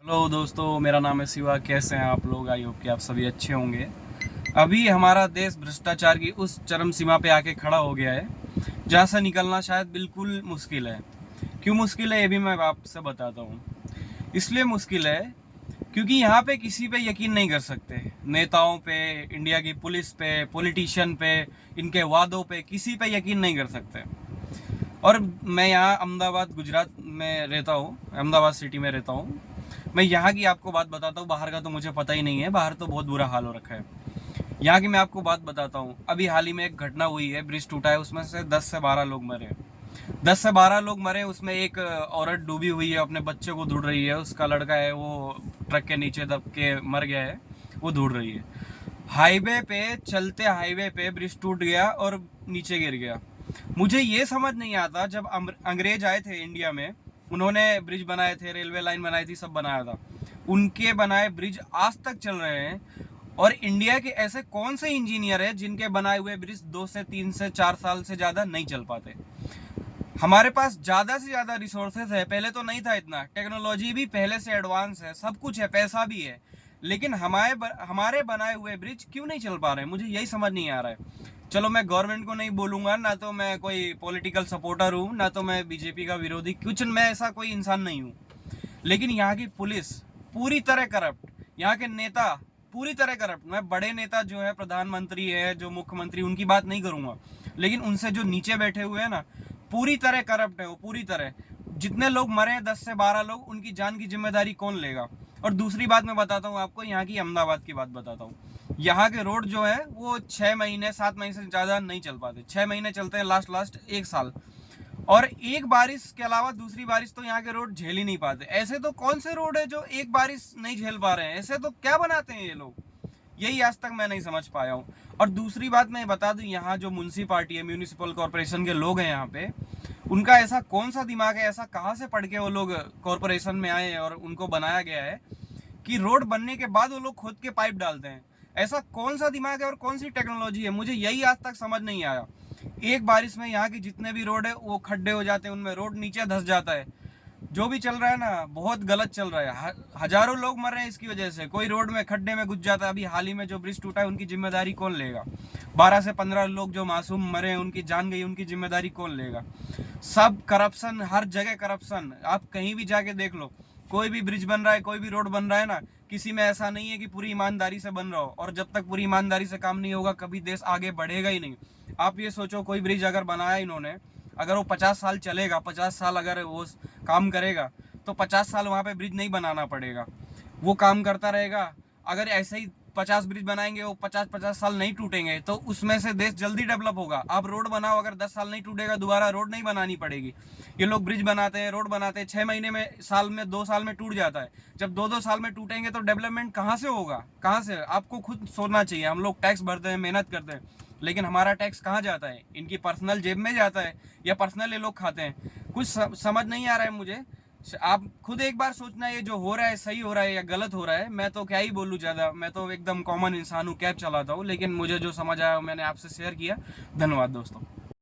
Hello दोस्तों, मेरा नाम है शिवा। कैसे हैं आप लोग? आई होप कि आप सभी अच्छे होंगे। अभी हमारा देश भ्रष्टाचार की उस चरम सीमा पे आके खड़ा हो गया है जहाँ से निकलना शायद बिल्कुल मुश्किल है। क्यों मुश्किल है ये भी मैं आपसे बताता हूँ। इसलिए मुश्किल है क्योंकि यहाँ पे किसी पे यकीन नहीं कर सकते। नेताओं पे, इंडिया की पुलिस पे, पॉलिटिशियन पे, इनके वादों पे किसी पे यकीन नहीं कर सकते। और मैं यहाँ अहमदाबाद गुजरात में रहता हूँ, अहमदाबाद सिटी में रहता हूँ। मैं यहाँ की आपको बात बताता हूँ, बाहर का तो मुझे पता ही नहीं है। बाहर तो बहुत बुरा हाल हो रखा है। यहाँ की मैं आपको बात बताता हूँ। अभी हाल ही में एक घटना हुई है, ब्रिज टूटा है, उसमें से 10 से 12 लोग मरे। 10 से 12 लोग मरे। उसमें एक औरत डूबी हुई है, अपने बच्चे को ढूंढ रही है। उसका लड़का है, वो ट्रक के नीचे दब के मर गया है, वो ढूंढ रही है। हाईवे पे, चलते हाईवे पे ब्रिज टूट गया और नीचे गिर गया। मुझे ये समझ नहीं आता, जब अंग्रेज आए थे इंडिया में, उन्होंने ब्रिज बनाए थे, रेलवे लाइन बनाई थी, सब बनाया था। उनके बनाए ब्रिज आज तक चल रहे हैं। और इंडिया के ऐसे कौन से इंजीनियर हैं जिनके बनाए हुए ब्रिज 2 से 3 से 4 साल से ज़्यादा नहीं चल पाते? हमारे पास ज़्यादा से ज़्यादा रिसोर्सेज है। पहले तो नहीं था इतना, टेक्नोलॉजी भी पहले से एडवांस है, सब कुछ है, पैसा भी है। लेकिन हमारे बनाए हुए ब्रिज क्यों नहीं चल पा रहे हैं? मुझे यही समझ नहीं आ रहा है। चलो, मैं गवर्नमेंट को नहीं बोलूंगा, ना तो मैं कोई पॉलिटिकल सपोर्टर हूँ, ना तो मैं बीजेपी का विरोधी, कुछ मैं ऐसा कोई इंसान नहीं हूँ। लेकिन यहाँ की पुलिस पूरी तरह करप्ट, यहाँ के नेता पूरी तरह करप्ट। मैं बड़े नेता जो है, प्रधानमंत्री है, जो मुख्यमंत्री, उनकी बात नहीं करूंगा, लेकिन उनसे जो नीचे बैठे हुए हैं ना, पूरी तरह करप्ट है वो, पूरी तरह। जितने लोग मरे, 10 से 12 लोग, उनकी जान की जिम्मेदारी कौन लेगा? और दूसरी बात मैं बताता हूँ आपको, यहाँ की अहमदाबाद की बात बताता हूँ। यहाँ के रोड जो है वो 6 महीने 7 महीने से ज़्यादा नहीं चल पाते। 6 महीने चलते हैं, लास्ट एक साल। और एक बारिश के अलावा दूसरी बारिश तो यहाँ के रोड झेल ही नहीं पाते। ऐसे तो कौन से रोड है जो एक बारिश नहीं झेल पा रहे हैं? ऐसे तो क्या बनाते हैं ये लोग? यही आज तक मैं नहीं समझ पाया हूँ। और दूसरी बात मैं बता दूं, यहाँ जो म्यूनिसिपालिटी है, म्यूनिसिपल कॉरपोरेशन के लोग हैं यहाँ पे, उनका ऐसा कौन सा दिमाग है, ऐसा कहाँ से पढ़ के वो लोग कॉरपोरेशन में आए और उनको बनाया गया है कि रोड बनने के बाद वो लोग खुद के पाइप डालते हैं? ऐसा कौन सा दिमाग है और कौन सी टेक्नोलॉजी है? मुझे यही आज तक समझ नहीं आया। एक बारिश में यहाँ के जितने भी रोड है वो खड्डे हो जाते हैं, उनमें रोड नीचे धंस जाता है। जो भी चल रहा है ना, बहुत गलत चल रहा है। हजारों लोग मर रहे हैं इसकी वजह से। कोई रोड में खड्डे में घुस जाता है। अभी हाल ही में जो ब्रिज टूटा है, उनकी जिम्मेदारी कौन लेगा? 12 से 15 लोग जो मासूम मरे हैं, उनकी जान गई, उनकी जिम्मेदारी कौन लेगा? सब करप्शन, हर जगह करप्शन। आप कहीं भी जाके देख लो, कोई भी ब्रिज बन रहा है, कोई भी रोड बन रहा है ना, किसी में ऐसा नहीं है कि पूरी ईमानदारी से बन रहा हो। और जब तक पूरी ईमानदारी से काम नहीं होगा, कभी देश आगे बढ़ेगा ही नहीं। आप ये सोचो, कोई ब्रिज अगर बनाया इन्होंने, अगर वो 50 साल चलेगा, 50 साल अगर वो काम करेगा, तो 50 साल वहाँ पे ब्रिज नहीं बनाना पड़ेगा, वो काम करता रहेगा। अगर ऐसे ही 50 ब्रिज बनाएंगे, वो 50-50 साल नहीं टूटेंगे, तो उसमें से देश जल्दी डेवलप होगा। आप रोड बनाओ, अगर 10 साल नहीं टूटेगा, दोबारा रोड नहीं बनानी पड़ेगी। ये लोग ब्रिज बनाते हैं, रोड बनाते हैं, 6 महीने में, साल में, 2 साल में टूट जाता है। जब 2-2 साल में टूटेंगे तो डेवलपमेंट कहाँ से होगा? कहाँ से? आपको खुद सोचना चाहिए। हम लोग टैक्स भरते हैं, मेहनत करते हैं, लेकिन हमारा टैक्स कहाँ जाता है? इनकी पर्सनल जेब में जाता है, या पर्सनल ये लोग खाते हैं? कुछ समझ नहीं आ रहा है मुझे। आप खुद एक बार सोचना, ये जो हो रहा है सही हो रहा है या गलत हो रहा है? मैं तो क्या ही बोलूँ ज़्यादा, मैं तो एकदम कॉमन इंसान हूँ, कैब चलाता हूँ, लेकिन मुझे जो समझ आया मैंने आपसे शेयर किया। धन्यवाद दोस्तों।